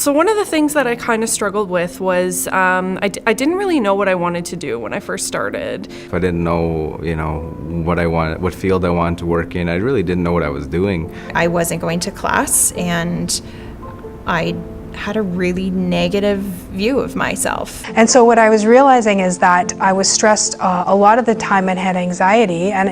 So one of the things that I kind of struggled with was I didn't really know what I wanted to do when I first started. If I didn't know, what field I wanted to work in, I really didn't know what I was doing. I wasn't going to class, and I had a really negative view of myself. And so what I was realizing is that I was stressed a lot of the time and had anxiety, and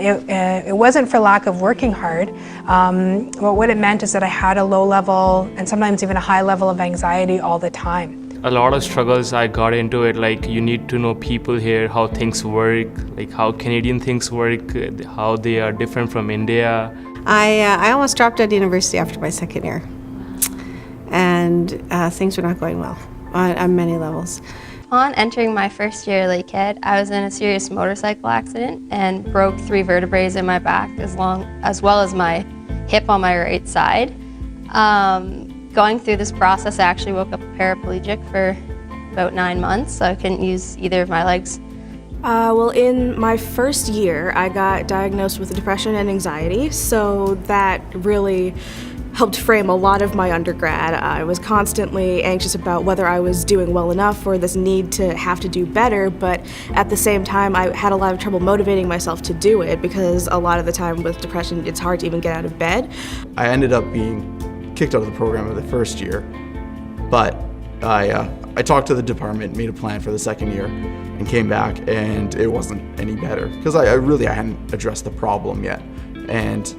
it wasn't for lack of working hard. But what it meant is that I had a low level and sometimes even a high level of anxiety all the time. A lot of struggles I got into it, like you need to know people here, how things work, like how Canadian things work, how they are different from India. I almost dropped out of university after my second year. And things were not going well on many levels. On entering my first year at Lakehead, I was in a serious motorcycle accident and broke 3 vertebrae in my back as well as my hip on my right side. Going through this process, I actually woke up paraplegic for about 9 months, so I couldn't use either of my legs. Well, in my first year, I got diagnosed with depression and anxiety, so that really helped frame a lot of my undergrad. I was constantly anxious about whether I was doing well enough or this need to have to do better, but at the same time I had a lot of trouble motivating myself to do it because a lot of the time with depression it's hard to even get out of bed. I ended up being kicked out of the program in the first year, but I talked to the department, made a plan for the second year, and came back, and it wasn't any better because I hadn't addressed the problem yet. And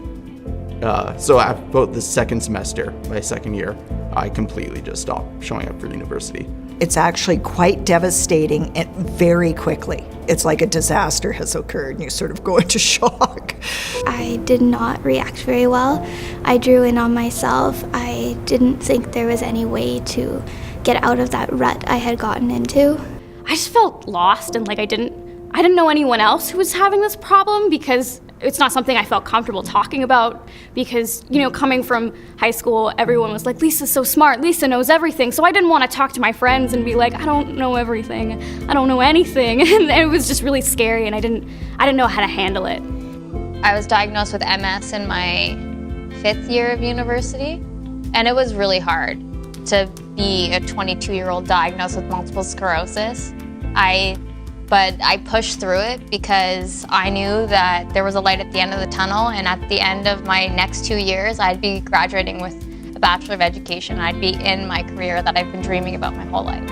so about the second semester, my second year, I completely just stopped showing up for university. It's actually quite devastating and very quickly. It's like a disaster has occurred and you sort of go into shock. I did not react very well. I drew in on myself. I didn't think there was any way to get out of that rut I had gotten into. I just felt lost and like I didn't know anyone else who was having this problem because it's not something I felt comfortable talking about because, coming from high school, everyone was like, Lisa's so smart, Lisa knows everything. So I didn't want to talk to my friends and be like, I don't know everything, I don't know anything. And it was just really scary and I didn't know how to handle it. I was diagnosed with MS in my 5th year of university, and it was really hard to be a 22-year-old diagnosed with multiple sclerosis. But I pushed through it because I knew that there was a light at the end of the tunnel, and at the end of my next 2 years, I'd be graduating with a Bachelor of Education. I'd be in my career that I've been dreaming about my whole life.